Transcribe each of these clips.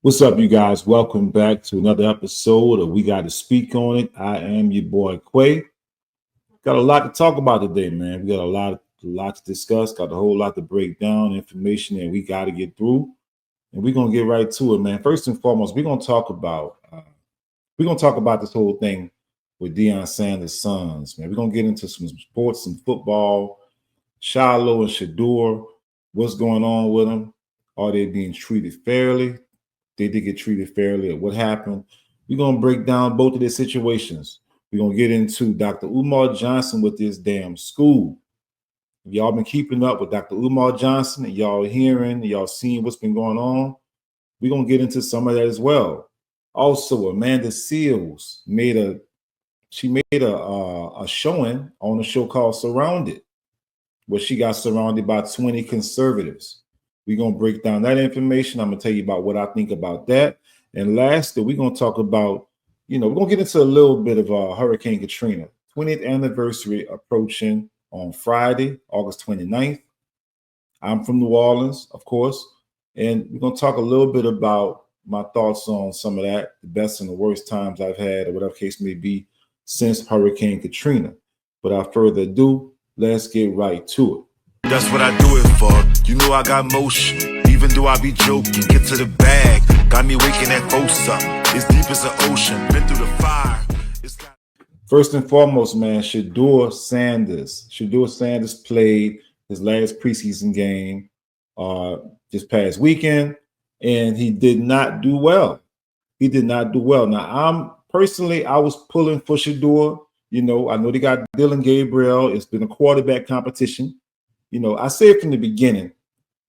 What's up, you guys? Welcome back to another episode of We Got to Speak on It. I am your boy Quay. Got a lot to talk about today, man. We got a lot to discuss. Got a whole lot to break down, information that we got to get through, and we're gonna get right to it, man. First and foremost, we're gonna talk about this whole thing with Deion Sanders' sons, man. We're gonna get into some sports, some football, Shilo and Shedeur. What's going on with them? Are they being treated fairly? They did get treated fairly, or what happened? We're gonna break down both of their situations. We're gonna get into Dr. Umar Johnson with this damn school. If y'all been keeping up with Dr. Umar Johnson and y'all hearing, y'all seeing what's been going on, we're gonna get into some of that as well. Also, Amanda Seals made a showing on a show called Surrounded, where she got surrounded by 20 conservatives. We're going to break down that information. I'm going to tell you about what I think about that. And lastly, we're going to talk about, we're going to get into a little bit of Hurricane Katrina. 20th anniversary approaching on Friday, August 29th. I'm from New Orleans, of course. And we're going to talk a little bit about my thoughts on some of that, the best and the worst times I've had, or whatever case may be, since Hurricane Katrina. Without further ado, let's get right to it. That's what I do it for. You know I got motion. Even though I be joking, get to the bag. Got me waking at something. It's deep as the ocean. Been through the fire. First and foremost, man, Shedeur Sanders played his last preseason game this past weekend, and he did not do well. Now, I was pulling for Shedeur. I know they got Dylan Gabriel. It's been a quarterback competition. I said from the beginning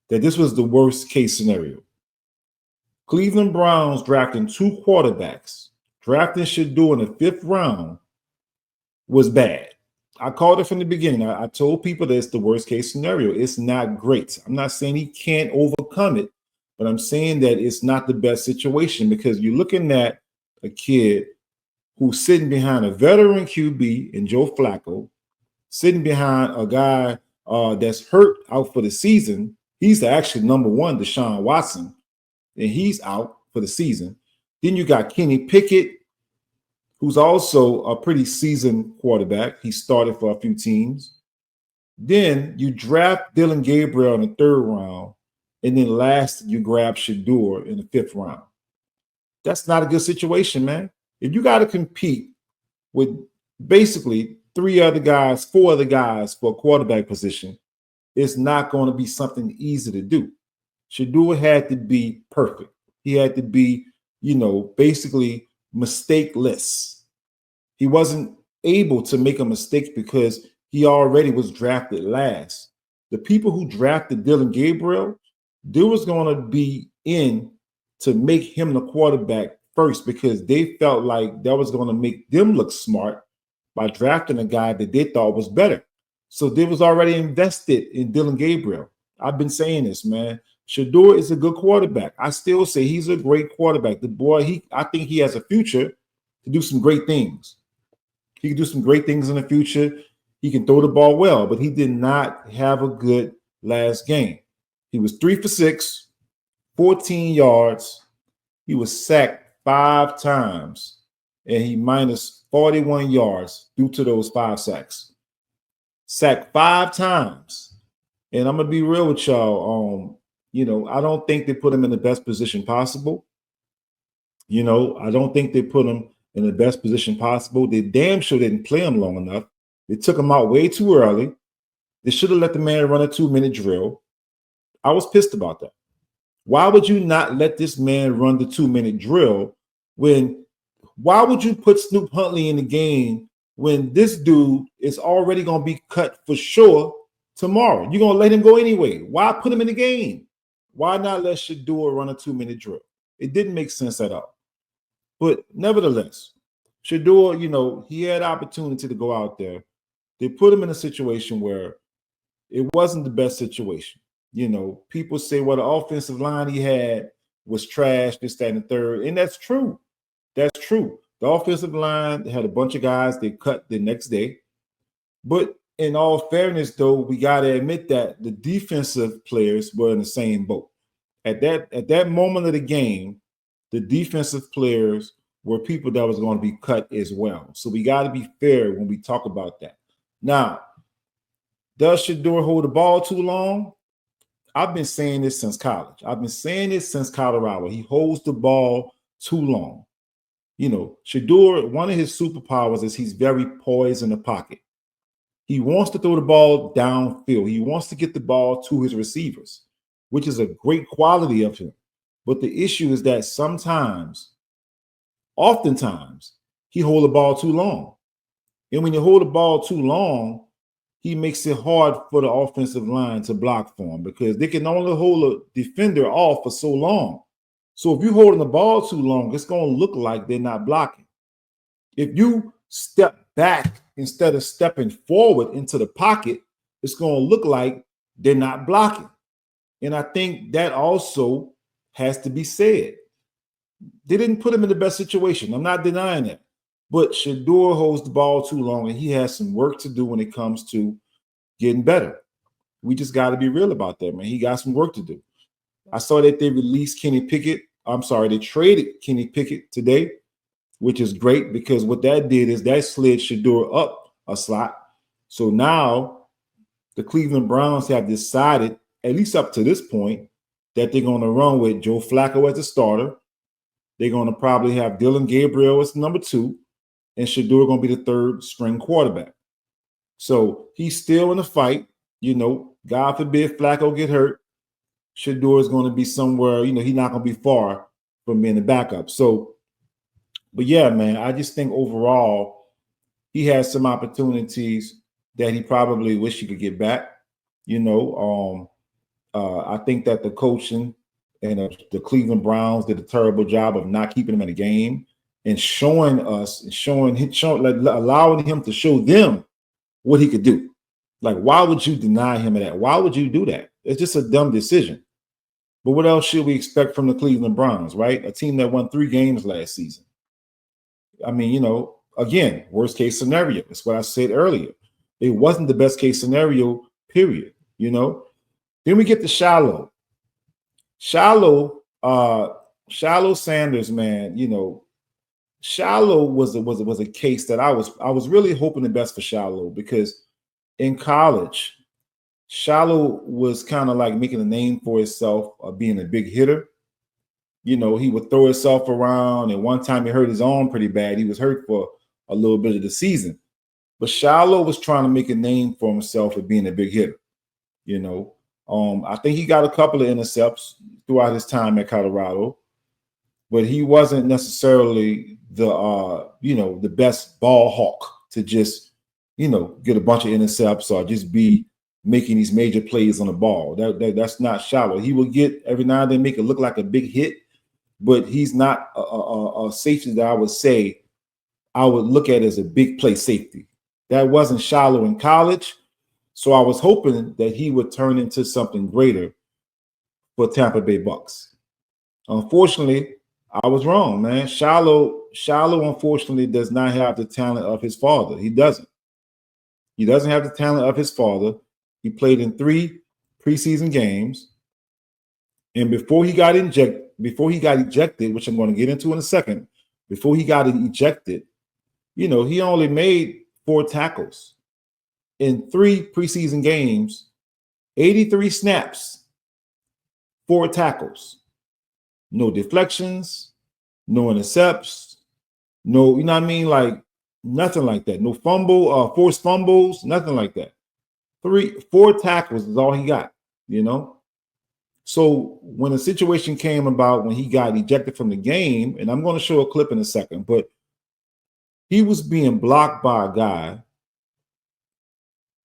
that this was the worst case scenario. Cleveland Browns drafting two quarterbacks, drafting Shedeur in the 5th round was bad. I called it from the beginning. I told people that it's the worst case scenario. It's not great. I'm not saying he can't overcome it, but I'm saying that it's not the best situation because you're looking at a kid who's sitting behind a veteran QB in Joe Flacco, sitting behind a guy that's hurt out for the season. He's actually number one, Deshaun Watson, and he's out for the season. Then you got Kenny Pickett, who's also a pretty seasoned quarterback. He started for a few teams. Then you draft Dylan Gabriel in the 3rd round, and then last you grab Shedeur in the 5th round. That's not a good situation, man. If you got to compete with basically 4 other guys for a quarterback position, it's not going to be something easy to do. Shedeur had to be perfect. He had to be, basically mistakeless. He wasn't able to make a mistake because he already was drafted last. The people who drafted Dylan Gabriel, there was going to be in to make him the quarterback first because they felt like that was going to make them look smart by drafting a guy that they thought was better. So they was already invested in Dylan Gabriel. I've been saying this, man. Shedeur is a good quarterback. I still say he's a great quarterback. The boy, I think he has a future to do some great things. He can do some great things in the future. He can throw the ball well, but he did not have a good last game. He was 3 for 6, 14 yards. He was sacked 5 times, and he minus 41 yards due to those 5 sacks. Sacked 5 times. And I'm going to be real with y'all. I don't think they put him in the best position possible. I don't think they put him in the best position possible. They damn sure didn't play him long enough. They took him out way too early. They should have let the man run a 2-minute drill. I was pissed about that. Why would you not let this man run the 2-minute drill why would you put Snoop Huntley in the game when this dude is already going to be cut for sure tomorrow? You're going to let him go anyway. Why put him in the game? Why not let Shedeur run a 2-minute drill? It didn't make sense at all. But nevertheless, Shedeur, he had opportunity to go out there. They put him in a situation where it wasn't the best situation. People say, well, the offensive line he had was trash, this, that, and the third. And that's true. That's true. The offensive line had a bunch of guys they cut the next day. But in all fairness, though, we got to admit that the defensive players were in the same boat. At that moment of the game, the defensive players were people that was going to be cut as well. So we got to be fair when we talk about that. Now, does Shedeur hold the ball too long? I've been saying this since college. I've been saying this since Colorado. He holds the ball too long. Shedeur, one of his superpowers is he's very poised in the pocket. He wants to throw the ball downfield. He wants to get the ball to his receivers, which is a great quality of him. But the issue is that oftentimes, he holds the ball too long. And when you hold the ball too long, he makes it hard for the offensive line to block for him because they can only hold a defender off for so long. So if you're holding the ball too long, it's going to look like they're not blocking. If you step back instead of stepping forward into the pocket, it's going to look like they're not blocking. And I think that also has to be said. They didn't put him in the best situation. I'm not denying that. But Shedeur holds the ball too long, and he has some work to do when it comes to getting better. We just got to be real about that, man. He got some work to do. I saw that they released Kenny Pickett. They traded Kenny Pickett today, which is great because what that did is that slid Shedeur up a slot. So now the Cleveland Browns have decided, at least up to this point, that they're going to run with Joe Flacco as the starter. They're going to probably have Dylan Gabriel as number 2, and Shedeur going to be the 3rd string quarterback. So he's still in the fight. God forbid Flacco get hurt. Shedeur is going to be somewhere, he's not going to be far from being the backup. So, but yeah, man, I just think overall he has some opportunities that he probably wish he could get back. I think that the coaching and the Cleveland Browns did a terrible job of not keeping him in the game and allowing him to show them what he could do. Like, why would you deny him of that? Why would you do that? It's just a dumb decision. But what else should we expect from the Cleveland Browns, right? A team that won 3 games last season. I mean, again, worst case scenario. That's what I said earlier. It wasn't the best case scenario, period. Then we get to Shilo. Shilo Sanders, man, Shilo was a case that I was really hoping the best for Shilo because in college, Shilo was kind of like making a name for himself of being a big hitter. He would throw himself around, and one time he hurt his arm pretty bad. He was hurt for a little bit of the season. But Shilo was trying to make a name for himself of being a big hitter. I think he got a couple of intercepts throughout his time at Colorado, but he wasn't necessarily the best ball hawk to just, get a bunch of intercepts or just be making these major plays on the ball. That's not Shilo. He will get every now and then make it look like a big hit, but he's not a safety that I would say I would look at as a big play safety. That wasn't Shilo in college. So I was hoping that he would turn into something greater for Tampa Bay Bucks. Unfortunately, I was wrong, man. Shilo, unfortunately, does not have the talent of his father. He doesn't. He doesn't have the talent of his father. He played in 3 preseason games. And before he got ejected, which I'm going to get into in a second, before he got ejected, he only made 4 tackles. In 3 preseason games, 83 snaps, 4 tackles, no deflections, no intercepts, no, like nothing like that. No forced fumbles, nothing like that. 4 tackles is all he got, So when the situation came about when he got ejected from the game, and I'm going to show a clip in a second, but he was being blocked by a guy.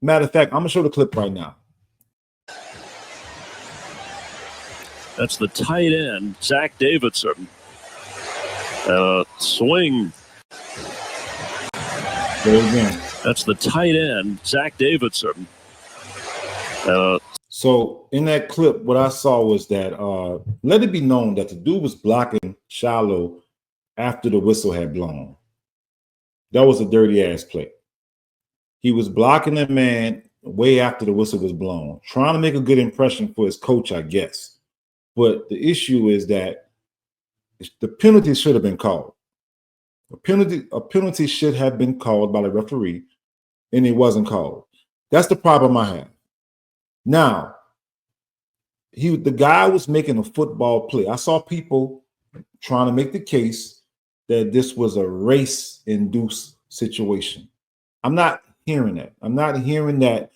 Matter of fact, I'm going to show the clip right now. That's the tight end, Zach Davidson. Swing. There again. That's the tight end, Zach Davidson. So in that clip, what I saw was that let it be known that the dude was blocking Shilo after the whistle had blown. That was a dirty ass play. He was blocking that man way after the whistle was blown, trying to make a good impression for his coach, I guess. But the issue is that The penalty should have been called. A penalty should have been called by the referee, and it wasn't called. That's the problem I have. Now, the guy was making a football play. I saw people trying to make the case that this was a race-induced situation. I'm not hearing that. I'm not hearing that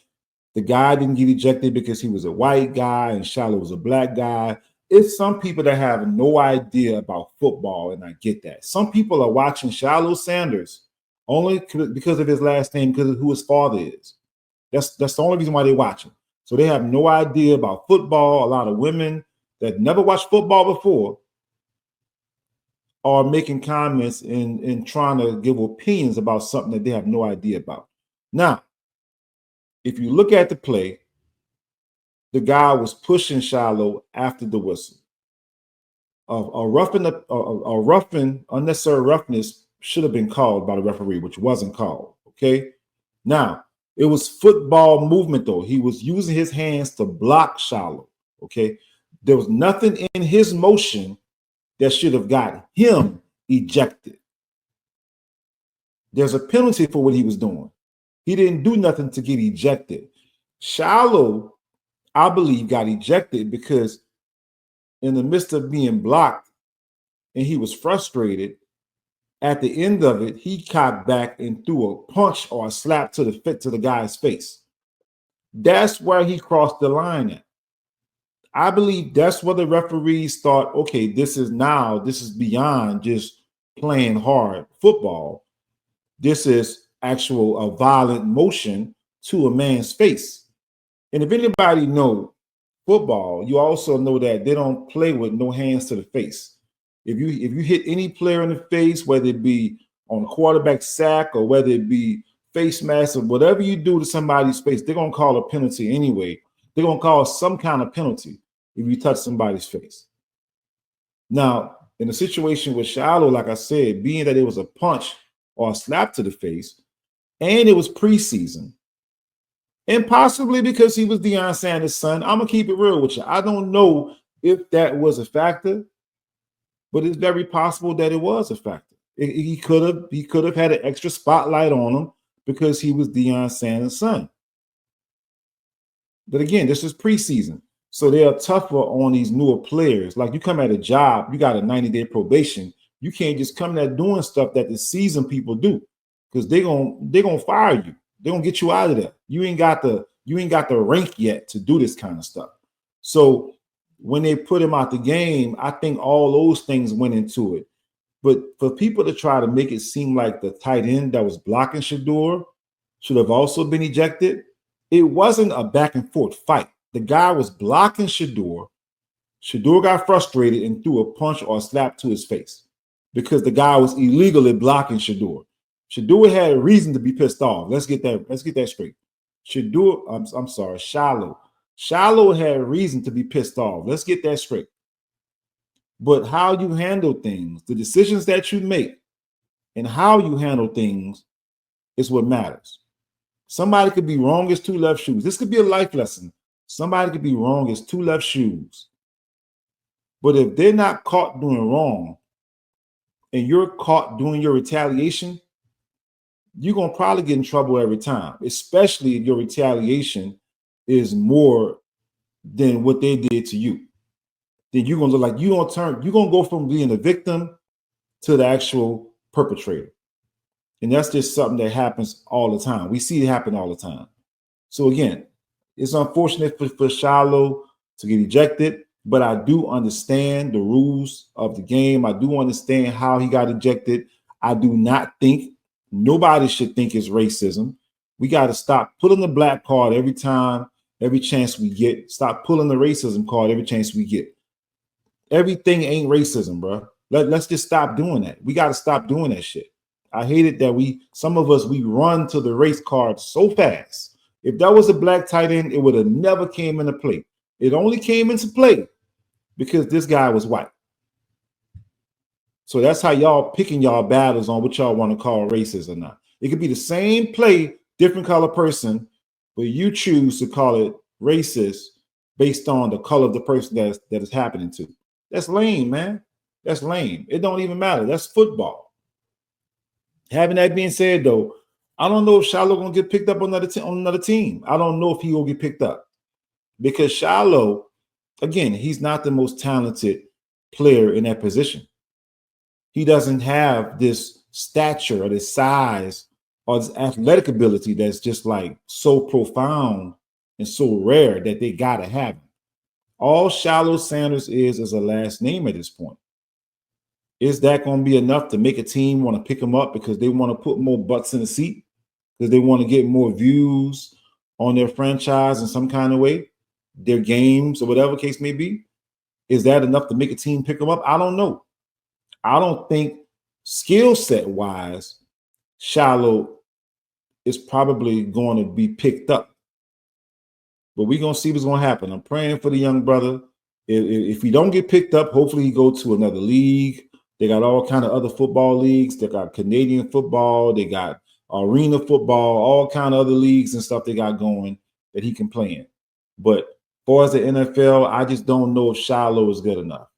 the guy didn't get ejected because he was a white guy and Shilo was a black guy. It's some people that have no idea about football, and I get that. Some people are watching Shilo Sanders only because of his last name, because of who his father is. That's the only reason why they're watching. So they have no idea about football. A lot of women that never watched football before are making comments and trying to give opinions about something that they have no idea about. Now, if you look at the play, the guy was pushing Shilo after the whistle. A roughing, unnecessary roughness should have been called by the referee, which wasn't called. Okay. Now, it was football movement, though. He was using his hands to block Shilo. Okay. There was nothing in his motion that should have got him ejected. There's a penalty for what he was doing. He didn't do nothing to get ejected. Shilo, I believe, got ejected because in the midst of being blocked and he was frustrated, at the end of it, he cocked back and threw a punch or a slap to the guy's face. That's where he crossed the line at. I believe that's where the referees thought, okay, this is beyond just playing hard football. This is a violent motion to a man's face. And if anybody know football, you also know that they don't play with no hands to the face. If you hit any player in the face, whether it be on a quarterback sack or whether it be face mask or whatever you do to somebody's face, they're going to call a penalty anyway. They're going to call some kind of penalty if you touch somebody's face. Now, in a situation with Shilo, like I said, being that it was a punch or a slap to the face, and it was preseason, and possibly because he was Deion Sanders' son, I'm going to keep it real with you. I don't know if that was a factor, but it's very possible that it was a factor. He could have had an extra spotlight on him because he was Deion Sanders' son. But again, this is preseason. So they are tougher on these newer players. Like you come at a job, you got a 90-day probation. You can't just come there doing stuff that the seasoned people do, because they're gonna fire you. They're gonna get you out of there. You ain't got the rank yet to do this kind of stuff. So when they put him out the game, I think all those things went into it. But for people to try to make it seem like the tight end that was blocking Shedeur should have also been ejected, it wasn't a back and forth fight. The guy was blocking Shedeur. Shedeur got frustrated and threw a punch or a slap to his face because the guy was illegally blocking Shedeur. Shedeur had a reason to be pissed off. Let's get that straight. Shilo. Shilo had a reason to be pissed off. Let's get that straight. But how you handle things, the decisions that you make, and how you handle things is what matters. Somebody could be wrong as two left shoes. This could be a life lesson. Somebody could be wrong as two left shoes. But if they're not caught doing wrong and you're caught doing your retaliation, you're going to probably get in trouble every time, especially if your retaliation is more than what they did to you. Then you're going to look like you're going to go from being a victim to the actual perpetrator. And that's just something that happens all the time. We see it happen all the time. So again, it's unfortunate for Shilo to get ejected, but I do understand the rules of the game. I do understand how he got ejected. I do not think, nobody should think it's racism. We got to stop pulling the black card every chance we get. Stop pulling the racism card every chance we get. Everything ain't racism, bro. Let's just stop doing that. We got to stop doing that shit. I hate it that some of us run to the race card so fast. If that was a black tight end, it would have never came into play. It only came into play because this guy was white. So that's how y'all picking y'all battles on what y'all want to call racist or not. It could be the same play, different color person, but you choose to call it racist based on the color of the person that is happening to. That's lame, man. That's lame. It don't even matter. That's football. Having that being said, though, I don't know if Shilo gonna get picked up on another team. I don't know if he will get picked up because Shilo, again, he's not the most talented player in that position. He doesn't have this stature or this size or this athletic ability that's just like so profound and so rare that they gotta have him. All Shilo Sanders is a last name at this point. Is that going to be enough to make a team want to pick him up because they want to put more butts in the seat? Because they want to get more views on their franchise in some kind of way, their games or whatever case may be? Is that enough to make a team pick him up? I don't know. I don't think skill set wise, Shilo is probably going to be picked up. But we're going to see what's going to happen. I'm praying for the young brother. If he don't get picked up, hopefully he go to another league. They got all kind of other football leagues. They got Canadian football. They got arena football, all kind of other leagues and stuff they got going that he can play in. But as far as the NFL, I just don't know if Shilo is good enough.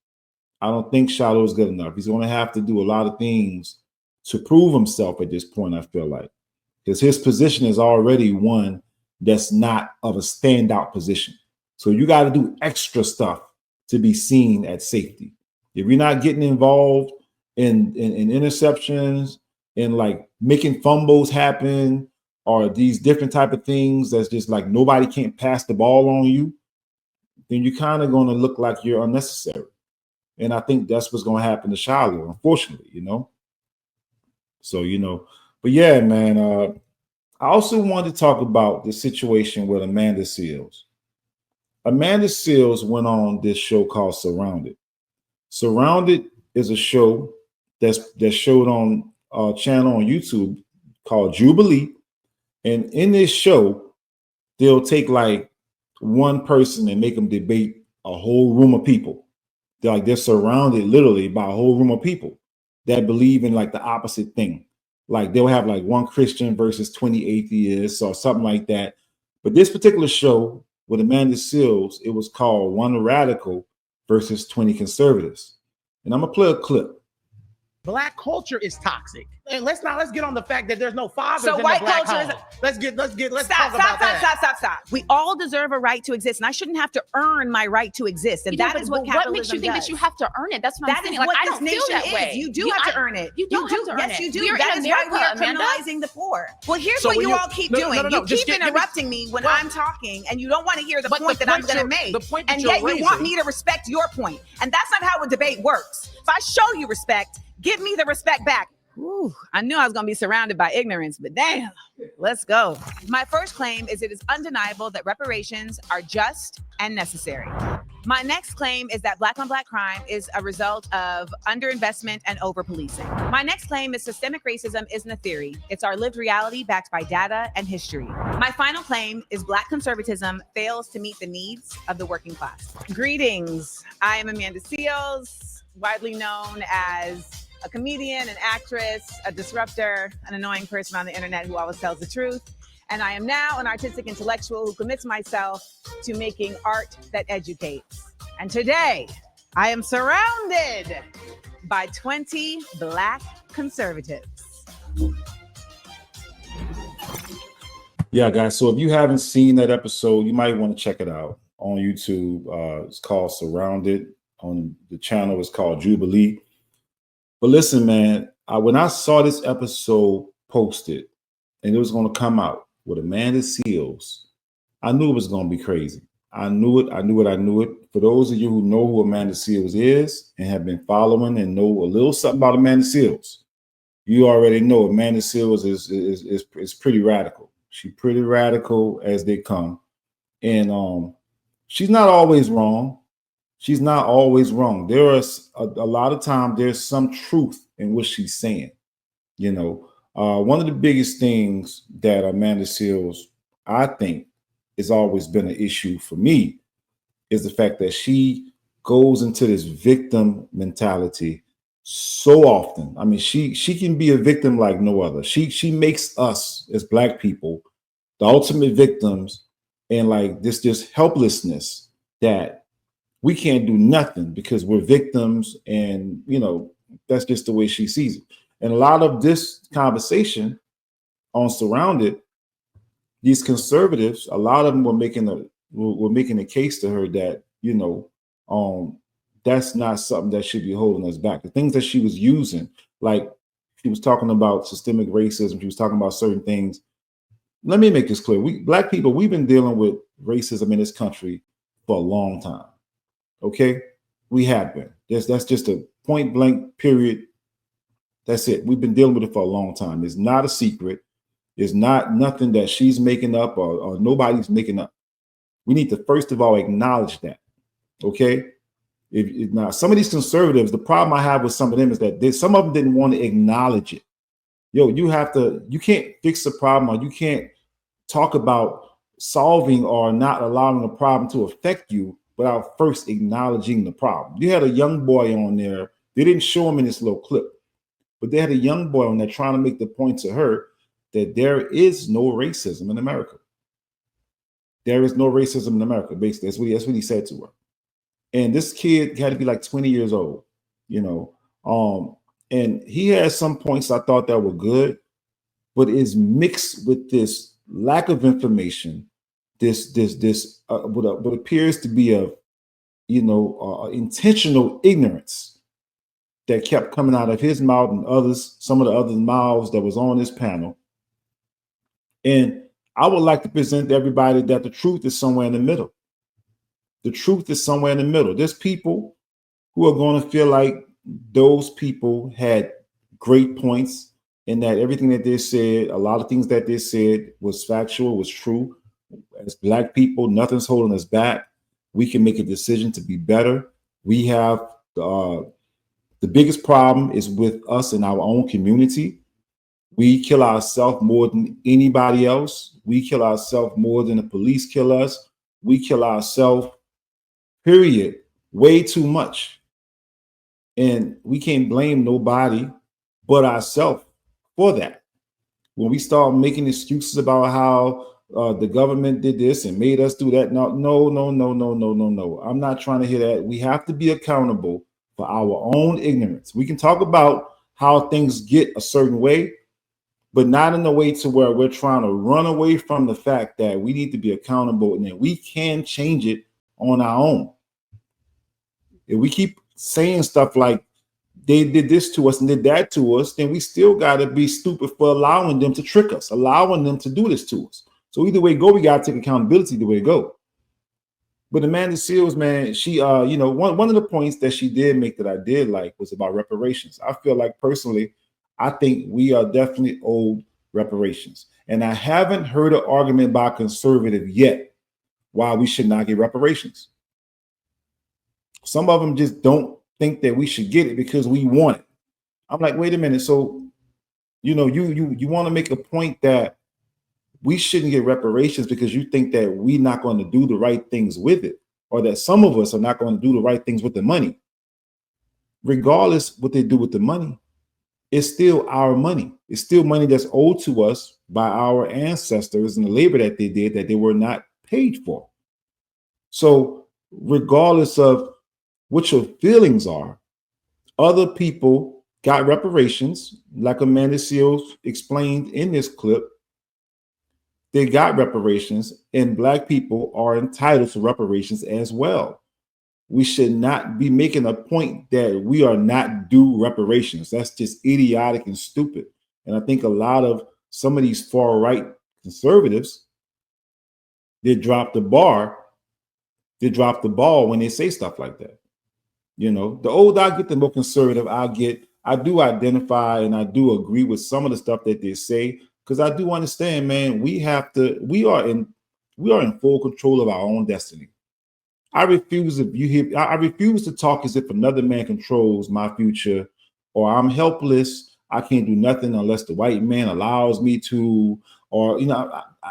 I don't think Shilo is good enough. He's going to have to do a lot of things to prove himself at this point, I feel like. Because his position is already one that's not of a standout position. So you got to do extra stuff to be seen at safety. If you're not getting involved in interceptions and like making fumbles happen or these different type of things that's just like nobody can't pass the ball on you, then you're kind of going to look like you're unnecessary. And I think that's what's going to happen to Shilo, unfortunately, you know. So, you know, but yeah, man, I also wanted to talk about the situation with Amanda Seales. Amanda Seales went on this show called Surrounded. Surrounded is a show that's showed on a channel on YouTube called Jubilee. And in this show, they'll take like one person and make them debate a whole room of people. They're surrounded literally by a whole room of people that believe in like the opposite thing. Like they'll have like one Christian versus 20 atheists or something like that. But this particular show with Amanda Seales, it was called One Radical versus 20 Conservatives. And I'm going to play a clip. Black culture is toxic. And let's get on the fact that there's no fathers in white the black culture home. Let's stop, talk about that. Stop. We all deserve a right to exist, and I shouldn't have to earn my right to exist. And that is what capitalism what makes you think does. that you have to earn it? That's what I'm That saying. is Like, what I this don't feel nation that way. is. You do have to earn it. You don't have to earn yes, it. you do. We're That in is why America, we are Amanda. criminalizing the poor. Well, here's So what when you all keep doing. No, You just keep interrupting me when I'm talking, and you don't want to hear the point that I'm going to make. And yet you want me to respect your point. And that's not how a debate works. If I show you respect, give me the respect back. Ooh, I knew I was going to be surrounded by ignorance, but damn, let's go. My first claim is it is undeniable that reparations are just and necessary. My next claim is that black on black crime is a result of underinvestment and over-policing. My next claim is systemic racism isn't a theory. It's our lived reality backed by data and history. My final claim is black conservatism fails to meet the needs of the working class. Greetings. I am Amanda Seales, widely known as a comedian, an actress, a disruptor, an annoying person on the internet who always tells the truth. And I am now an artistic intellectual who commits myself to making art that educates. And today, I am surrounded by 20 black conservatives. Yeah, guys. So if you haven't seen that episode, you might want to check it out on YouTube. It's called Surrounded. On the channel, it's called Jubilee. But listen, man, when I saw this episode posted and it was going to come out with Amanda Seales, I knew it was going to be crazy. I knew it. For those of you who know who Amanda Seales is and have been following and know a little something about Amanda Seales, you already know Amanda Seales is pretty radical. She's pretty radical as they come. And she's not always wrong. She's not always wrong. There is a lot of time there's some truth in what she's saying. You know, one of the biggest things that Amanda Seales, I think, has always been an issue for me is the fact that she goes into this victim mentality so often. I mean, she can be a victim like no other. She makes us as Black people the ultimate victims and like this helplessness that we can't do nothing because we're victims, and that's just the way she sees it. And a lot of this conversation on Surrounded, these conservatives, a lot of them were making a case to her that that's not something that should be holding us back. The things that she was using, like she was talking about systemic racism, she was talking about certain things. Let me make this clear: we Black people, we've been dealing with racism in this country for a long time. Okay, we have been. That's just a point blank period. That's it. We've been dealing with it for a long time. It's not a secret. It's not nothing that she's making up or nobody's making up. We need to first of all acknowledge that. Okay. Now some of these conservatives, the problem I have with some of them is that some of them didn't want to acknowledge it. You can't fix the problem, or you can't talk about solving or not allowing the problem to affect you without first acknowledging the problem. You had a young boy on there. They didn't show him in this little clip, but they had a young boy on there trying to make the point to her that there is no racism in America. There is no racism in America. Basically, that's what he said to her. And this kid had to be like 20 years old, and he had some points I thought that were good, but it's mixed with this lack of information, this what appears to be a intentional ignorance that kept coming out of his mouth and some of the other mouths that was on this panel. And I would like to present to everybody that the truth is somewhere in the middle. The truth is somewhere in the middle. There's people who are going to feel like those people had great points, and that everything that they said, a lot of things that they said was factual, was true. As Black people, nothing's holding us back. We can make a decision to be better. We have the biggest problem is with us in our own community. We kill ourselves more than anybody else. We kill ourselves more than the police kill us. We kill ourselves, period, way too much. And we can't blame nobody but ourselves for that. When we start making excuses about how the government did this and made us do that, no. I'm not trying to hear that. We have to be accountable for our own ignorance. We can talk about how things get a certain way, but not in a way to where we're trying to run away from the fact that we need to be accountable and that we can change it on our own. If we keep saying stuff like they did this to us and did that to us, then we still got to be stupid for allowing them to trick us, allowing them to do this to us. So either way go, we got to take accountability the way to go. But Amanda Seales, man, she, one of the points that she did make that I did like was about reparations. I feel like personally, I think we are definitely owed reparations. And I haven't heard an argument by a conservative yet why we should not get reparations. Some of them just don't think that we should get it because we want it. I'm like, wait a minute. So, you want to make a point that we shouldn't get reparations because you think that we're not going to do the right things with it, or that some of us are not going to do the right things with the money. Regardless what they do with the money, it's still our money. It's still money that's owed to us by our ancestors and the labor that they did that they were not paid for. So regardless of what your feelings are, other people got reparations, like Amanda Seales explained in this clip. They got reparations, and Black people are entitled to reparations as well. We should not be making a point that we are not due reparations. That's just idiotic and stupid. And I think a lot of some of these far right conservatives, they drop the bar. They drop the ball when they say stuff like that. The older I get, the more conservative I get. I do identify and I do agree with some of the stuff that they say, because I do understand, man, we are in full control of our own destiny. I refuse to talk as if another man controls my future, or I'm helpless. I can't do nothing unless the white man allows me to, or,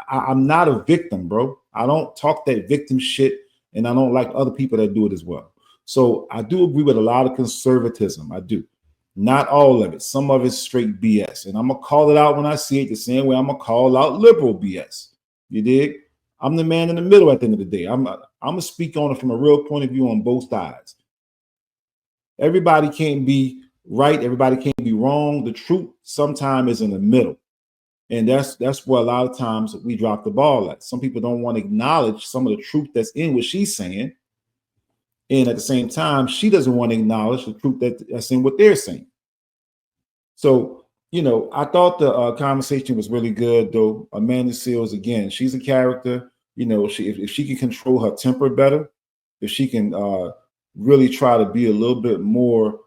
I'm not a victim, bro. I don't talk that victim shit, and I don't like other people that do it as well. So I do agree with a lot of conservatism. I do. Not all of it. Some of it's straight BS. And I'm going to call it out when I see it the same way I'm going to call out liberal BS. You dig? I'm the man in the middle at the end of the day. I'm gonna speak on it from a real point of view on both sides. Everybody can't be right. Everybody can't be wrong. The truth sometimes is in the middle. And that's where a lot of times we drop the ball at. Some people don't want to acknowledge some of the truth that's in what she's saying. And at the same time, she doesn't want to acknowledge the truth that's in what they're saying. So, I thought the conversation was really good, though. Amanda Seales, again, she's a character. If she can control her temper better, if she can really try to be a little bit more,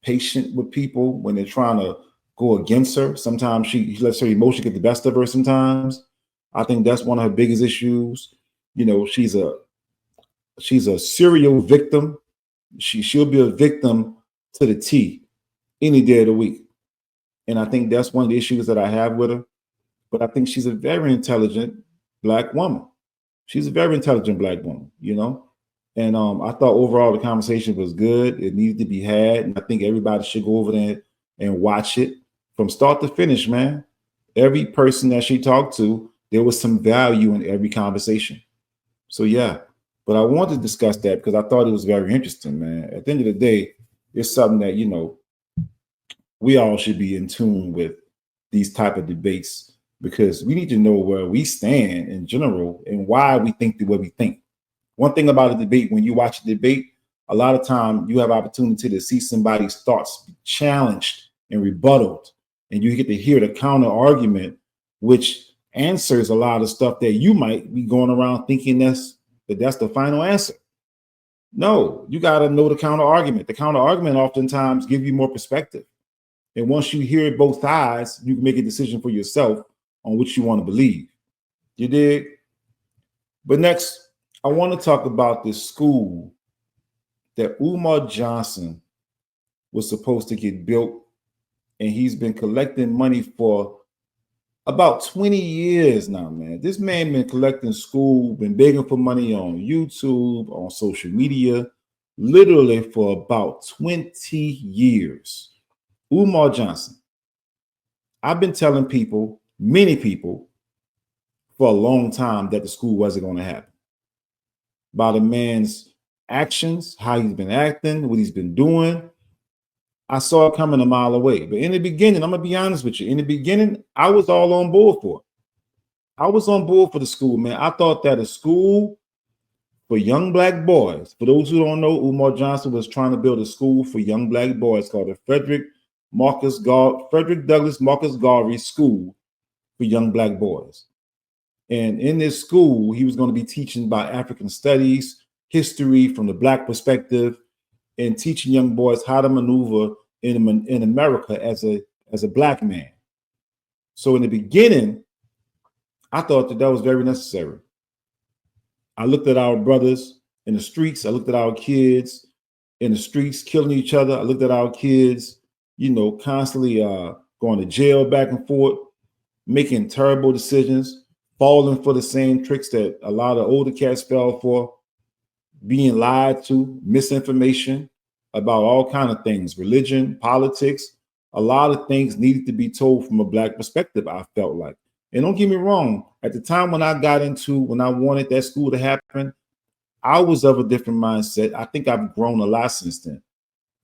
patient with people when they're trying to go against her. Sometimes she lets her emotion get the best of her sometimes. I think that's one of her biggest issues. She's a serial victim. She'll be a victim to the T any day of the week. And I think that's one of the issues that I have with her. But I think she's a very intelligent Black woman. She's a very intelligent Black woman, And I thought overall the conversation was good. It needed to be had. And I think everybody should go over there and watch it from start to finish, man. Every person that she talked to, there was some value in every conversation. So, yeah. But I wanted to discuss that because I thought it was very interesting, man. At the end of the day, it's something that, we all should be in tune with these type of debates because we need to know where we stand in general and why we think the way we think. One thing about a debate, when you watch a debate, a lot of time you have opportunity to see somebody's thoughts challenged and rebutted, and you get to hear the counter argument, which answers a lot of stuff that you might be going around thinking that's the final answer. No, you got to know the counter argument. The counter argument oftentimes give you more perspective. And once you hear both sides, you can make a decision for yourself on what you want to believe. You dig? But next, I want to talk about this school that Umar Johnson was supposed to get built, and he's been collecting money for about 20 years now, man. This man been collecting school, been begging for money on YouTube, on social media, literally for about 20 years. Umar Johnson. I've been telling people, many people, for a long time that the school wasn't going to happen. By the man's actions, how he's been acting, what he's been doing, I saw it coming a mile away. But in the beginning, I'm going to be honest with you. In the beginning, I was all on board for it. I was on board for the school, man. I thought that a school for young Black boys, for those who don't know, Umar Johnson was trying to build a school for young Black boys called the Frederick Douglass Marcus Garvey School for young Black boys. And in this school, he was going to be teaching about African studies, history from the Black perspective, and teaching young boys how to maneuver in America as a Black man. So in the beginning, I thought that was very necessary. I looked at our brothers in the streets. I looked at our kids in the streets killing each other. I looked at our kids, constantly going to jail back and forth, making terrible decisions, falling for the same tricks that a lot of older cats fell for, being lied to, misinformation about all kinds of things, religion, politics. A lot of things needed to be told from a Black perspective, I felt like. And don't get me wrong, at the time when I wanted that school to happen, I was of a different mindset. I think I've grown a lot since then.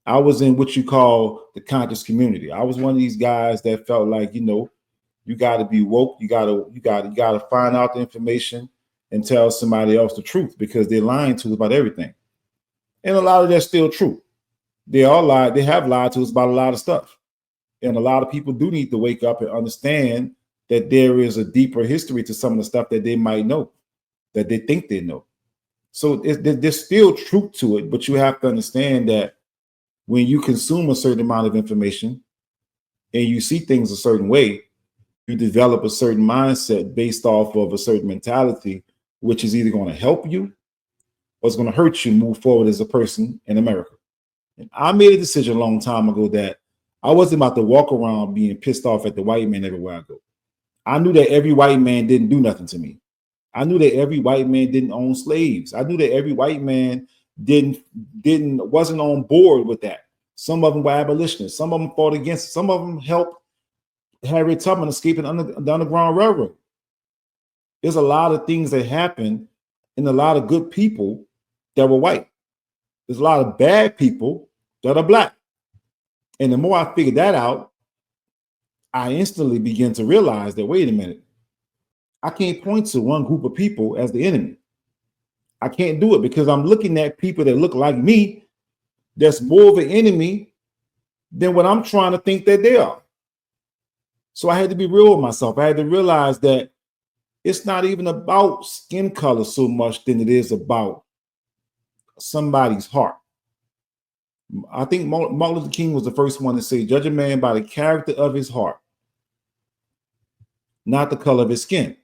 I was in what you call the conscious community. I was one of these guys that felt like, you got to be woke. You got to find out the information and tell somebody else the truth because they're lying to us about everything. And a lot of that's still true. They all lied. They have lied to us about a lot of stuff. And a lot of people do need to wake up and understand that there is a deeper history to some of the stuff that they might know, that they think they know. So there's still truth to it, but you have to understand that when you consume a certain amount of information and you see things a certain way, you develop a certain mindset based off of a certain mentality, which is either going to help you or it's going to hurt you move forward as a person in America. And I made a decision a long time ago that I wasn't about to walk around being pissed off at the white man everywhere I go. I knew that every white man didn't do nothing to me. I knew that every white man didn't own slaves. I knew that every white man wasn't on board with that. Some of them were abolitionists. Some of them fought against it. Some of them helped Harriet Tubman escape the Underground Railroad. There's a lot of things that happened and a lot of good people that were white. There's a lot of bad people that are black. And the more I figured that out, I instantly began to realize that, wait a minute, I can't point to one group of people as the enemy. I can't do it because I'm looking at people that look like me that's more of an enemy than what I'm trying to think that they are. So I had to be real with myself. I had to realize that it's not even about skin color so much than it is about somebody's heart. I think Martin Luther King was the first one to say, judge a man by the character of his heart, not the color of his skin.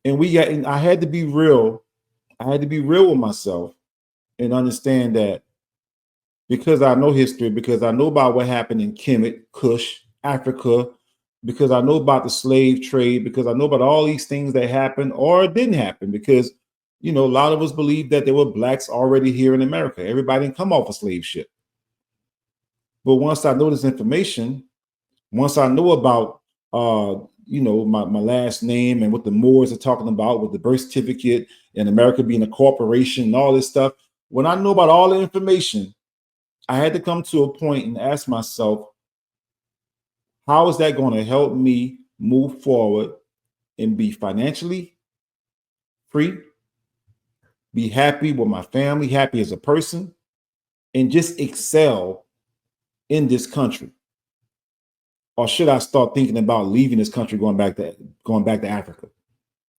And I had to be real. I had to be real with myself and understand that because I know history, because I know about what happened in Kemet, Kush, Africa, because I know about the slave trade, because I know about all these things that happened or didn't happen, because, you know, a lot of us believe that there were blacks already here in America. Everybody didn't come off a slave ship. But once I know this information, once I know about, you know, my last name and what the Moors are talking about with the birth certificate and America being a corporation and all this stuff, when I know about all the information, I had to come to a point and ask myself, how is that going to help me move forward and be financially free, be happy with my family, happy as a person, and just excel in this country? Or should I start thinking about leaving this country, going back to Africa?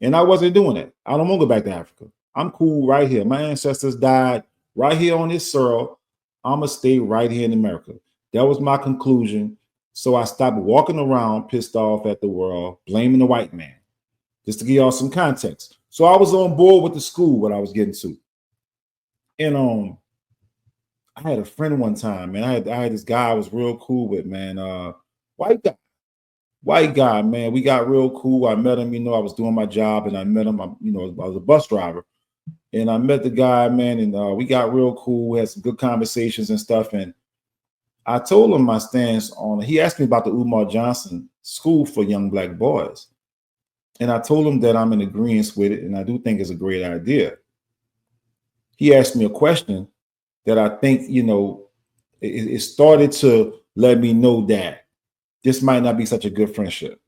And I wasn't doing that. I don't want to go back to Africa. I'm cool right here. My ancestors died right here on this soil. I'm going to stay right here in America. That was my conclusion. So I stopped walking around pissed off at the world, blaming the white man, just to give y'all some context. So I was on board with the school, what I was getting to. And I had a friend one time, man. I had this guy I was real cool with, man. White guy, man. We got real cool. I met him, you know, I was doing my job and I met him, you know, I was a bus driver. And I met the guy, man, and we got real cool. We had some good conversations and stuff. And I told him my stance on, he asked me about the Umar Johnson School for Young Black Boys. And I told him that I'm in agreement with it and I do think it's a great idea. He asked me a question that I think, you know, it started to let me know that this might not be such a good friendship,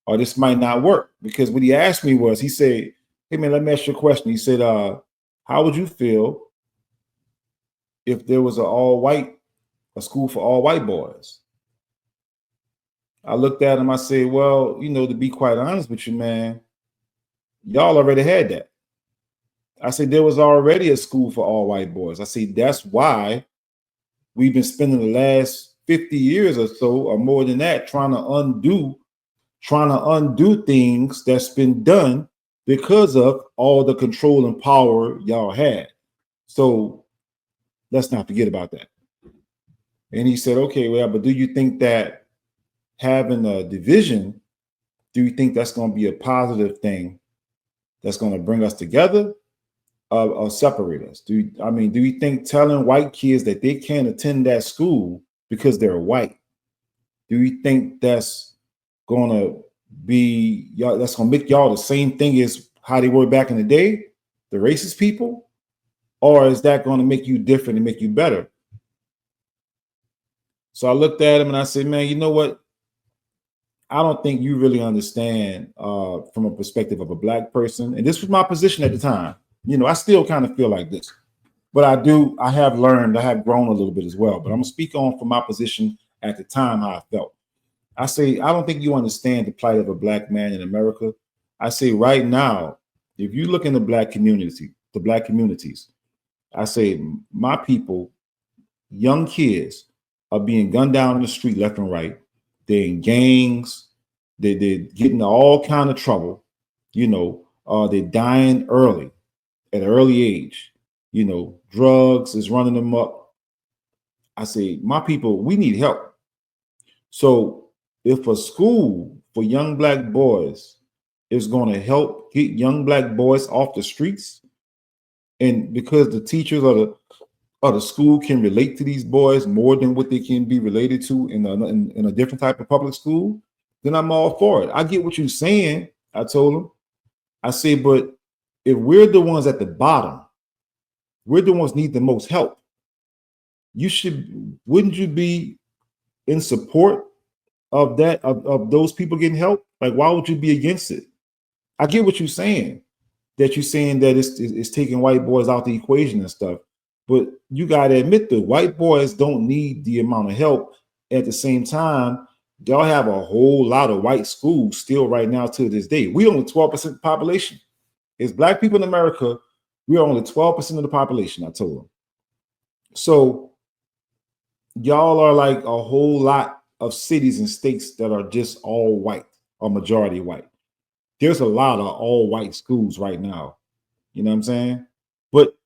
or this might not work. Because what he asked me was, he said, hey man, let me ask you a question. He said, how would you feel if there was a school for all white boys? I looked at him, I said, well, you know, to be quite honest with you, man, y'all already had that. I said, there was already a school for all white boys. I said, that's why we've been spending the last 50 years or so, or more than that, trying to undo things that's been done because of all the control and power y'all had. So let's not forget about that. And he said, okay, well, but do you think that having a division, do you think that's going to be a positive thing that's going to bring us together or separate us? Do you think telling white kids that they can't attend that school because they're white, do you think that's going to be y'all, that's going to make y'all the same thing as how they were back in the day, the racist people? Or is that going to make you different and make you better? So I looked at him and I said, man, you know what? I don't think you really understand from a perspective of a black person. And this was my position at the time. You know, I still kind of feel like this. But I have learned, I have grown a little bit as well. But I'm going to speak on from my position at the time, how I felt. I say, I don't think you understand the plight of a black man in America. I say right now, if you look in the black communities, I say my people, young kids are being gunned down in the street left and right. They're in gangs. They're getting all kind of trouble. You know, they're dying early, at an early age. You know, drugs is running them up. I say, my people, we need help. So if a school for young black boys is going to help get young black boys off the streets, and because the teachers or the school can relate to these boys more than what they can be related to in a different type of public school, then I'm all for it. I get what you're saying, I told him, I say, but if we're the ones at the bottom, we're the ones need the most help. Wouldn't you be in support of that, of those people getting help? Like, why would you be against it? I get what you're saying, that it's taking white boys out the equation and stuff. But you got to admit that white boys don't need the amount of help. At the same time, y'all have a whole lot of white schools still right now to this day. We only 12% population. As black people in America, we are only 12% of the population, I told them. So y'all are like a whole lot of cities and states that are just all white or majority white. There's a lot of all white schools right now. You know what I'm saying? But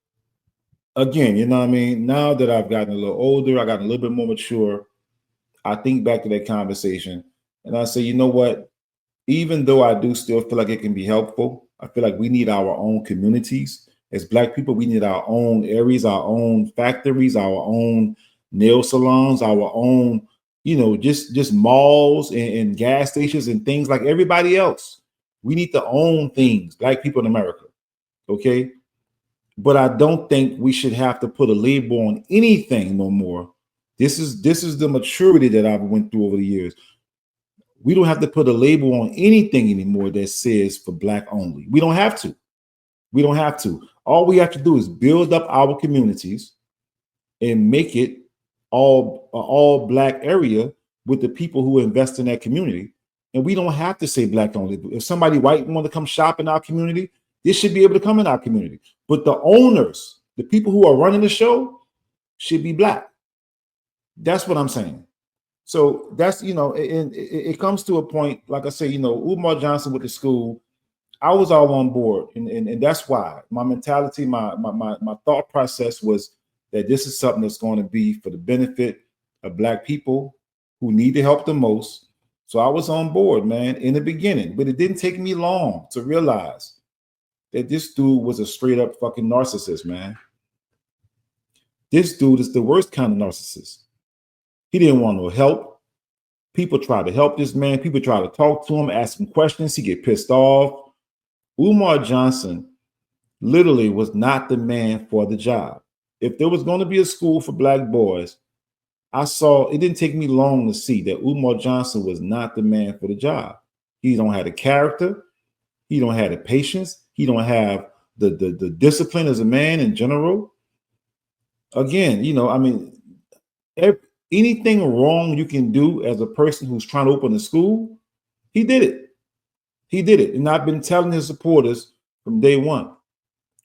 again, you know what I mean? Now that I've gotten a little older, I got a little bit more mature, I think back to that conversation and I say, you know what? Even though I do still feel like it can be helpful, I feel like we need our own communities. As black people, we need our own areas, our own factories, our own nail salons, our own, just malls and gas stations and things like everybody else. We need to own things, black people in America. Okay. But I don't think we should have to put a label on anything no more. This is the maturity that I've went through over the years. We don't have to put a label on anything anymore that says for black only. We don't have to. We don't have to. All we have to do is build up our communities and make it all black area with the people who invest in that community. And we don't have to say black only. If somebody white want to come shop in our community, they should be able to come in our community. But the owners, the people who are running the show, should be black. That's what I'm saying. So that's, and it comes to a point, like I say, Umar Johnson with the school, I was all on board. And that's why my mentality, my thought process was that this is something that's going to be for the benefit of black people who need the help the most. So I was on board, man, in the beginning, but it didn't take me long to realize that this dude was a straight up fucking narcissist, man. This dude is the worst kind of narcissist. He didn't want no help. People try to help this man. People try to talk to him, ask him questions. He get pissed off. Umar Johnson literally was not the man for the job. If there was going to be a school for black boys, it didn't take me long to see that Umar Johnson was not the man for the job. He don't have the character. He don't have the patience. He don't have the discipline as a man in general. Again, anything wrong you can do as a person who's trying to open a school, he did it. He did it. And I've been telling his supporters from day one.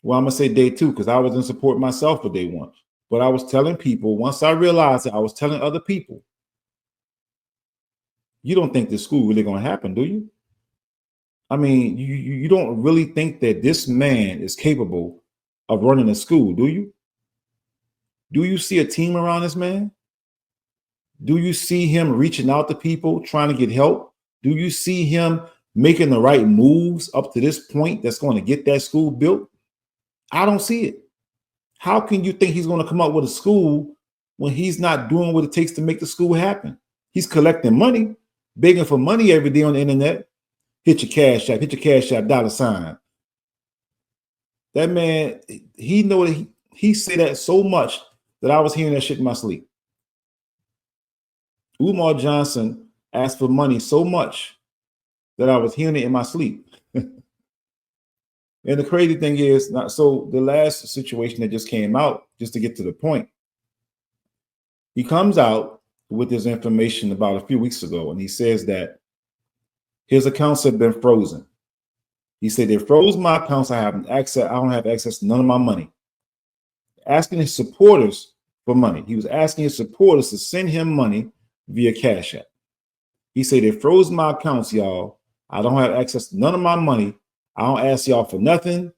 Well, I'm going to say day two because I was in support myself for day one. But I was telling people, once I realized it, I was telling other people, you don't think this school really going to happen, do you? I mean, you don't really think that this man is capable of running a school, do you? Do you see a team around this man? Do you see him reaching out to people, trying to get help? Do you see him making the right moves up to this point that's going to get that school built? I don't see it. How can you think he's going to come up with a school when he's not doing what it takes to make the school happen? He's collecting money, begging for money every day on the internet. Hit your cash app, $. That man, he said that so much that I was hearing that shit in my sleep. Umar Johnson asked for money so much that I was hearing it in my sleep. And the crazy thing is, so the last situation that just came out, just to get to the point, he comes out with this information about a few weeks ago, and he says that his accounts have been frozen. He said, they froze my accounts. I don't have access to none of my money. Asking his supporters for money. He was asking his supporters to send him money via Cash App. He said, they froze my accounts, y'all. I don't have access to none of my money. I don't ask y'all for nothing,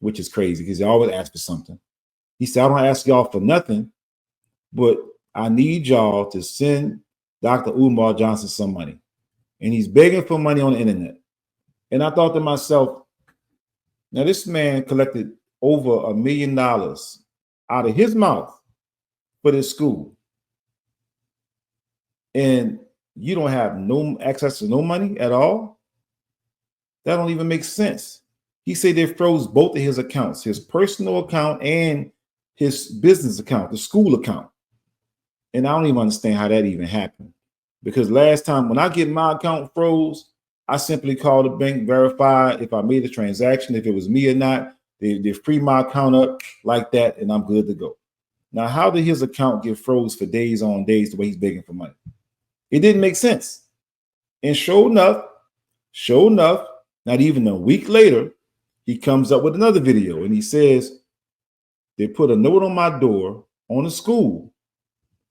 which is crazy because you always ask for something. He said, I don't ask y'all for nothing, but I need y'all to send Dr. Umar Johnson some money. And he's begging for money on the internet. And I thought to myself, now this man collected over $1 million out of his mouth for this school. And you don't have no access to no money at all? That don't even make sense. He said they froze both of his accounts, his personal account and his business account, the school account. And I don't even understand how that even happened. Because last time when I get my account froze, I simply call the bank, verify if I made a transaction, if it was me or not. They free my account up like that, and I'm good to go. Now, how did his account get froze for days on days the way he's begging for money? It didn't make sense. And sure enough, not even a week later, he comes up with another video and he says, they put a note on my door on the school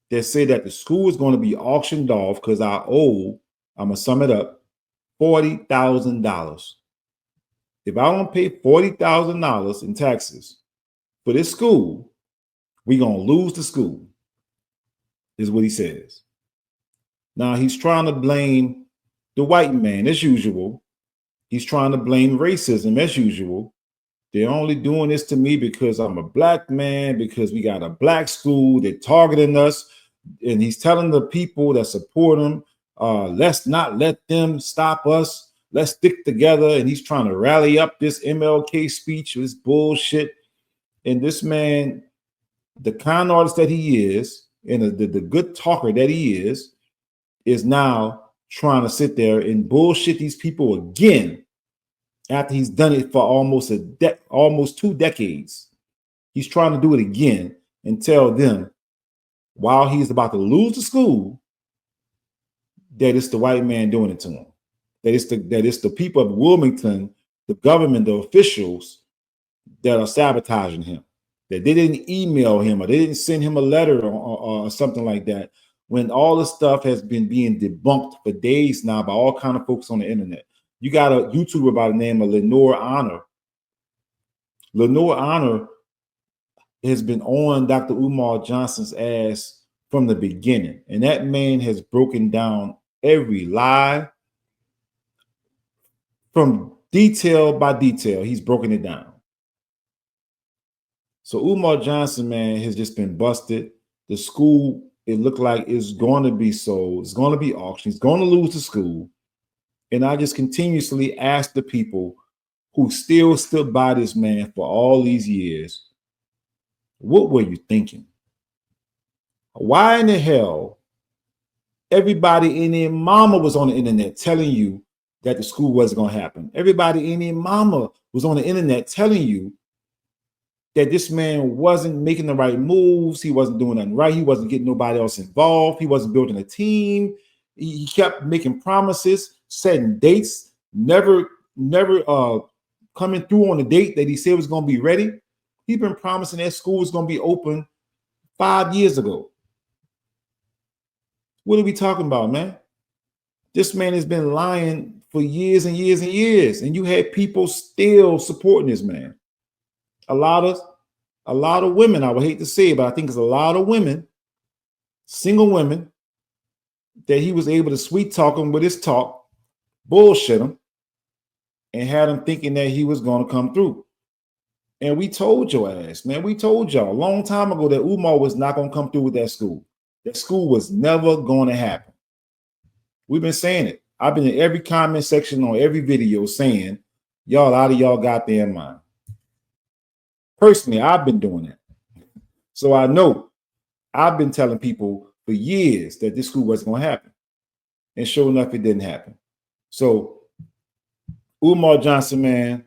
that said that the school is going to be auctioned off because I owe, I'm going to sum it up, $40,000. If I don't pay $40,000 in taxes for this school, we're going to lose the school, is what he says. Now, he's trying to blame the white man, as usual. He's trying to blame racism, as usual. They're only doing this to me because I'm a black man, because we got a black school. They're targeting us. And he's telling the people that support him, let's not let them stop us. Let's stick together. And he's trying to rally up this MLK speech, this bullshit. And this man, the con artist that he is, and the good talker that he is now trying to sit there and bullshit these people again after he's done it for almost almost 2 decades. He's trying to do it again and tell them while he's about to lose the school that it's the white man doing it to him. That it's the people of Wilmington, the government, the officials that are sabotaging him. That they didn't email him or they didn't send him a letter or something like that, when all the stuff has been being debunked for days now by all kind of folks on the internet. You got a YouTuber by the name of Lenore Honor. Lenore Honor has been on Dr. Umar Johnson's ass from the beginning. And that man has broken down every lie from detail by detail. He's broken it down. So Umar Johnson, man, has just been busted. The school, it looked like it's going to be sold. It's going to be auctioned. He's going to lose the school. And I just continuously ask the people who still stood by this man for all these years, what were you thinking? Why in the hell everybody and their mama was on the internet telling you that the school wasn't going to happen? Everybody and their mama was on the internet telling you that this man wasn't making the right moves. He wasn't doing nothing right. He wasn't getting nobody else involved. He wasn't building a team. He kept making promises, setting dates, never coming through on the date that he said was going to be ready. He's been promising that school was going to be open 5 years ago. What are we talking about, man? This man has been lying for years and years and years, and you had people still supporting this man. A lot of women, I would hate to say it, but I think it's a lot of women, single women, that he was able to sweet talk him with his talk, bullshit him, and had him thinking that he was going to come through. And we told your ass, man, we told y'all a long time ago that Umar was not going to come through with that school. That school was never going to happen. We've been saying it. I've been in every comment section on every video saying, y'all out of y'all goddamn mind. Personally, I've been doing that. So I know I've been telling people for years that this school wasn't going to happen. And sure enough, it didn't happen. So Umar Johnson, man,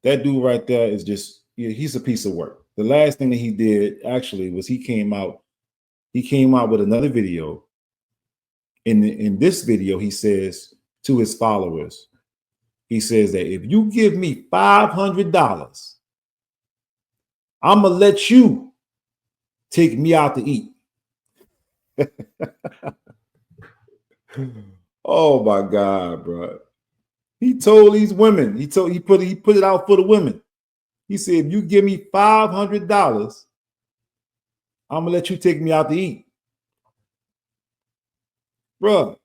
that dude right there is just, he's a piece of work. The last thing that he did actually was he came out with another video. In this video, he says to his followers, he says that if you give me $500, I'm going to let you take me out to eat. Oh my God, bro. He told these women, he put it out for the women. He said, if you give me $500, I'm going to let you take me out to eat. Bro.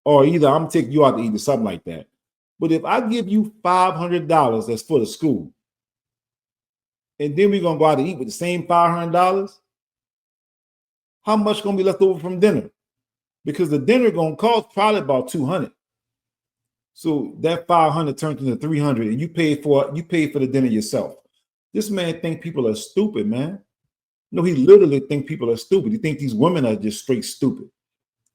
Or either I'm going to take you out to eat or something like that. But if I give you $500 that's for the school, and then we're going to go out to eat with the same $500, how much going to be left over from dinner? Because the dinner going to cost probably about $200. So that 500 turned into 300, and you paid for the dinner yourself. This man think people are stupid, man. No, he literally think people are stupid. He think these women are just straight stupid.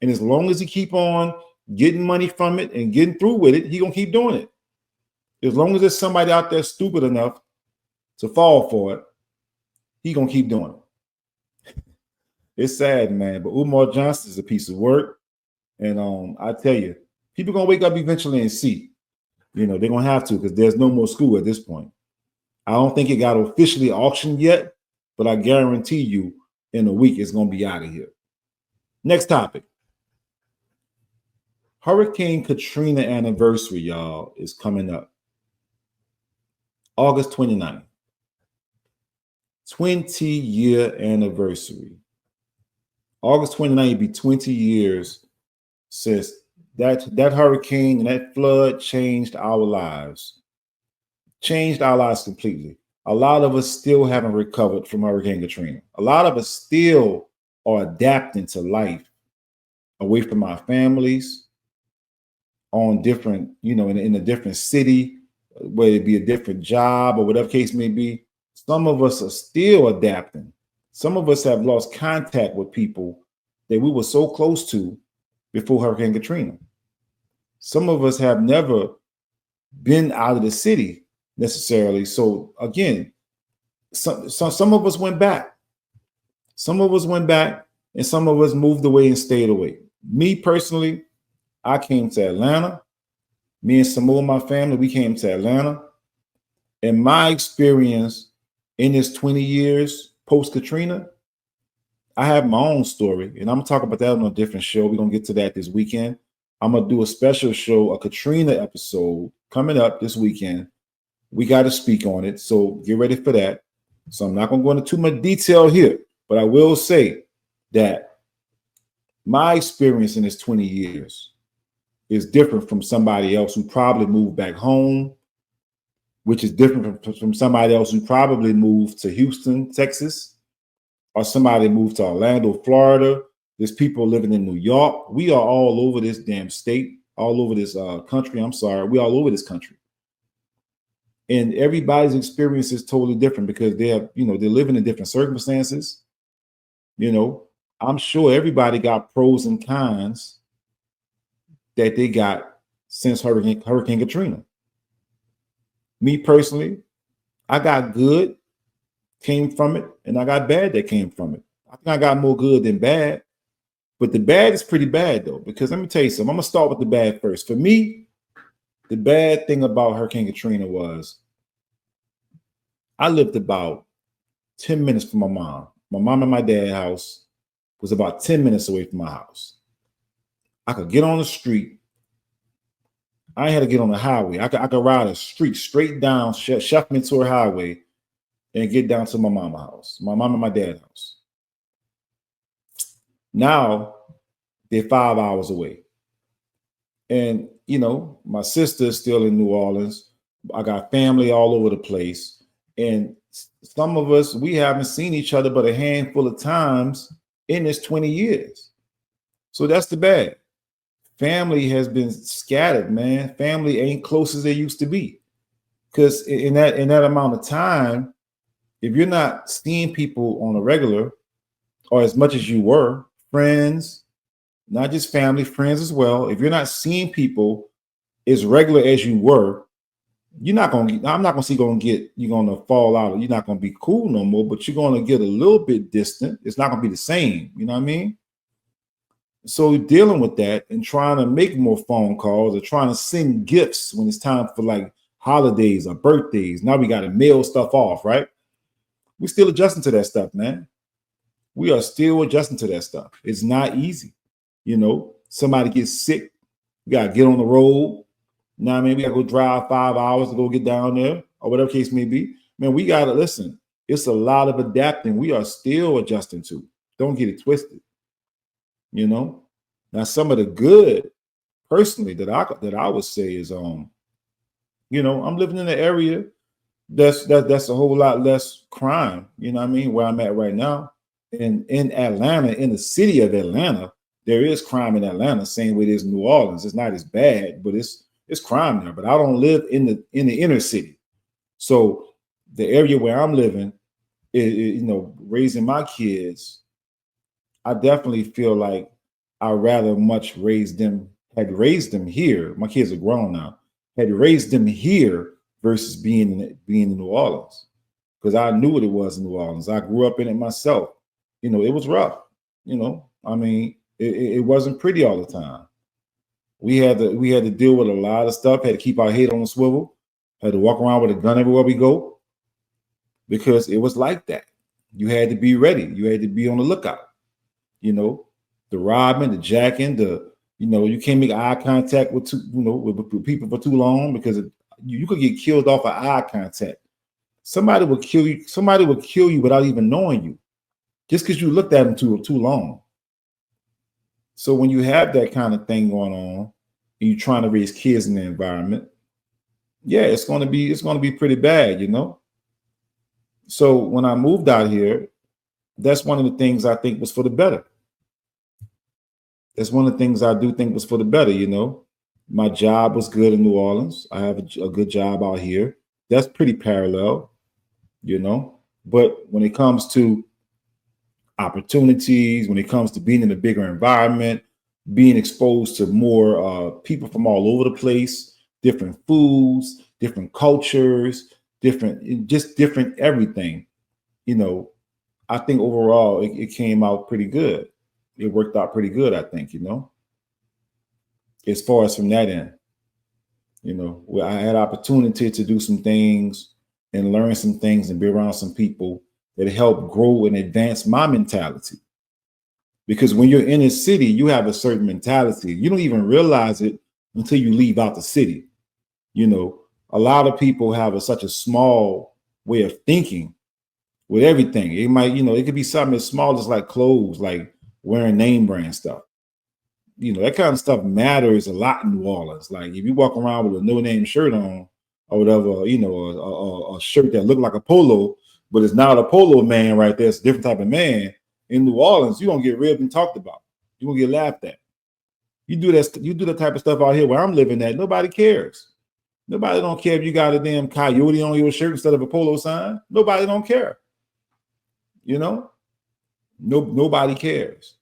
And as long as he keep on getting money from it and getting through with it, he gonna keep doing it. As long as there's somebody out there stupid enough to fall for it, he gonna keep doing it. It's sad, man. But Umar Johnson is a piece of work. And I tell you, people gonna wake up eventually and see. They're gonna have to, because there's no more school at this point. I don't think it got officially auctioned yet, but I guarantee you in a week it's gonna be out of here. Next topic. Hurricane Katrina anniversary, y'all, is coming up. August 29th. 20-year anniversary. August 29th will be 20 years since that hurricane and that flood changed our lives. Changed our lives completely. A lot of us still haven't recovered from Hurricane Katrina. A lot of us still are adapting to life away from our families, on different, in a different city, whether it be a different job or whatever case may be. Some of us are still adapting. Some of us have lost contact with people that we were so close to before Hurricane Katrina. Some of us have never been out of the city necessarily. So again, some of us went back. Some of us went back, and some of us moved away and stayed away. Me personally, I came to Atlanta. Me and some more of my family, we came to Atlanta. And my experience in this 20 years post-Katrina, I have my own story. And I'm going to talk about that on a different show. We're going to get to that this weekend. I'm going to do a special show, a Katrina episode coming up this weekend. We got to speak on it. So get ready for that. So I'm not going to go into too much detail here, but I will say that my experience in this 20 years is different from somebody else who probably moved back home, which is different from somebody else who probably moved to Houston, Texas, or somebody moved to Orlando, Florida. There's people living in New York. We are all over this damn state, all over this country. I'm sorry. We all over this country. And everybody's experience is totally different because they have, they're living in different circumstances. I'm sure everybody got pros and cons that they got since Hurricane Katrina. Me personally, I got good, came from it, and I got bad that came from it. I think I got more good than bad, but the bad is pretty bad though, because let me tell you something. I'm gonna start with the bad first. For me, the bad thing about Hurricane Katrina was I lived about 10 minutes from my mom. My mom and my dad's house was about 10 minutes away from my house. I could get on the street. I ain't had to get on the highway. I could ride a street straight down, shuffle me to a highway, and get down to my mama's house, my mom and my dad's house. Now they're 5 hours away. And, my sister's still in New Orleans. I got family all over the place. And some of us, we haven't seen each other but a handful of times in this 20 years. So that's the bad. Family has been scattered, man. Family ain't close as they used to be. Because in that amount of time, if you're not seeing people on a regular or as much as you were, friends, not just family, friends as well, if you're not seeing people as regular as you were, I'm not gonna say you're gonna fall out, you're not gonna be cool no more, but you're gonna get a little bit distant. It's not gonna be the same, you know what I mean? So dealing with that and trying to make more phone calls or trying to send gifts when it's time for like holidays or birthdays. Now we got to mail stuff off, right? We're still adjusting to that stuff, man. We are still adjusting to that stuff. It's not easy. Somebody gets sick. We got to get on the road. Now, we got to go drive 5 hours to go get down there or whatever case may be. Man, we got to listen. It's a lot of adapting. We are still adjusting to. Don't get it twisted. Now some of the good personally that I would say is I'm living in an area that's a whole lot less crime, where I'm at right now. And in Atlanta, in the city of Atlanta, there is crime in Atlanta, same way it is in New Orleans. It's not as bad, but it's It's crime there, but I don't live in the inner city. So the area where I'm living, raising my kids, I definitely feel like I rather much had raised them here. My kids are grown now. Had raised them here versus being in New Orleans, because I knew what it was in New Orleans. I grew up in it myself. It was rough. I mean, it wasn't pretty all the time. We had to deal with a lot of stuff. Had to keep our head on the swivel. Had to walk around with a gun everywhere we go, because it was like that. You had to be ready. You had to be on the lookout. The robbing, the jacking, you can't make eye contact with people for too long, because you could get killed off of eye contact. Somebody will kill you. Somebody will kill you without even knowing you, just because you looked at them too long. So when you have that kind of thing going on, and you're trying to raise kids in the environment, yeah, it's going to be pretty bad, So when I moved out here, that's one of the things I think was for the better. That's one of the things I do think was for the better. My job was good in New Orleans. I have a good job out here. That's pretty parallel, But when it comes to opportunities, when it comes to being in a bigger environment, being exposed to more people from all over the place, different foods, different cultures, different everything, I think overall it came out pretty good. It worked out pretty good, I think, as far as from that end, where I had opportunity to do some things and learn some things and be around some people that help grow and advance my mentality. Because when you're in a city, you have a certain mentality. You don't even realize it until you leave out the city. A lot of people have such a small way of thinking with everything. It might, it could be something as small as like clothes, like wearing name brand stuff. That kind of stuff matters a lot in New Orleans. Like if you walk around with a no-name shirt on or whatever, a shirt that looked like a polo, but it's not a polo man right there. It's a different type of man. In New Orleans, you're gonna get ribbed and talked about. You're gonna get laughed at. You do that type of stuff out here where I'm living at, nobody cares. Nobody don't care if you got a damn coyote on your shirt instead of a polo sign. Nobody don't care. Nobody cares.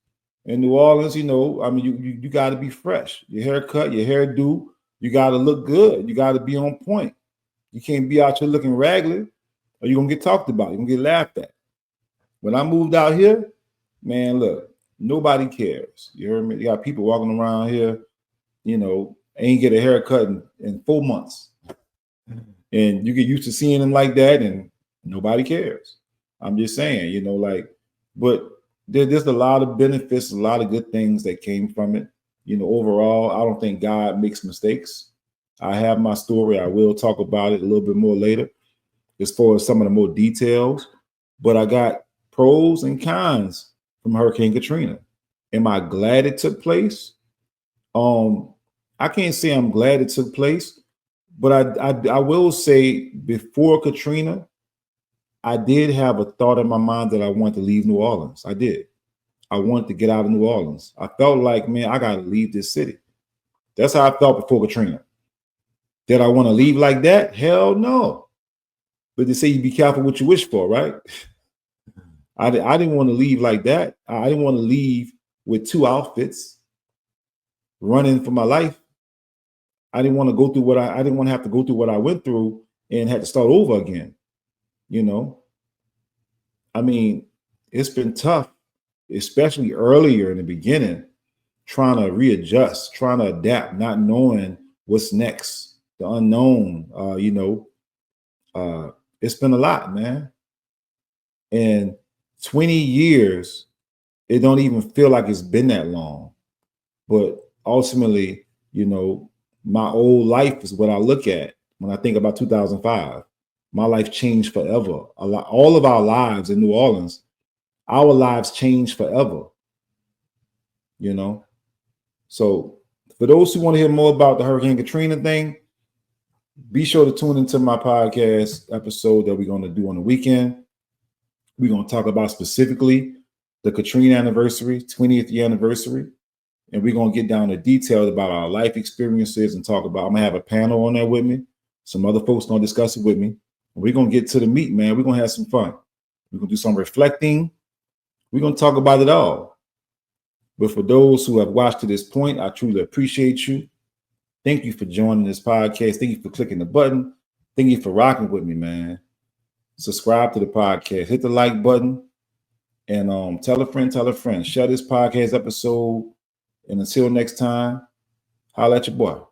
In New Orleans, you got to be fresh. Your haircut, your hairdo, you got to look good. You got to be on point. You can't be out here looking raggedy, or you're gonna get talked about. You're gonna get laughed at. When I moved out here, man, look, nobody cares. You heard me? You got people walking around here, ain't get a haircut in 4 months. And you get used to seeing them like that, and nobody cares. I'm just saying, but there's a lot of benefits, a lot of good things that came from it. Overall, I don't think God makes mistakes. I have my story. I will talk about it a little bit more later as far as some of the more details, but I got pros and cons from Hurricane Katrina. Am I glad it took place? I can't say I'm glad it took place, but I will say before Katrina, I did have a thought in my mind that I wanted to leave New Orleans. I did. I wanted to get out of New Orleans. I felt like, man, I got to leave this city. That's how I felt before Katrina. Did I want to leave like that? Hell no. But they say you be careful what you wish for, right? I didn't want to leave like that. I didn't want to leave with 2 outfits running for my life. I didn't want to go through I didn't want to have to go through what I went through and had to start over again. I mean, it's been tough, especially earlier in the beginning, trying to readjust, trying to adapt, not knowing what's next, the unknown. It's been a lot, man. And 20 years, it don't even feel like it's been that long. But ultimately, my old life is what I look at when I think about 2005. My life changed forever. All of our lives in New Orleans, our lives changed forever. So for those who want to hear more about the Hurricane Katrina thing, be sure to tune into my podcast episode that we're going to do on the weekend. We're going to talk about specifically the Katrina anniversary, 20th year anniversary. and we're gonna get down to details about our life experiences and talk about. I'm gonna have a panel on there with me. Some other folks gonna discuss it with me. We're gonna get to the meat, man. We're gonna have some fun. We're gonna do some reflecting. We're gonna talk about it all. But for those who have watched to this point, I truly appreciate you. Thank you for joining this podcast. Thank you for clicking the button. Thank you for rocking with me, man. Subscribe to the podcast. Hit the like button. And tell a friend. Share this podcast episode. And until next time, holla at your boy.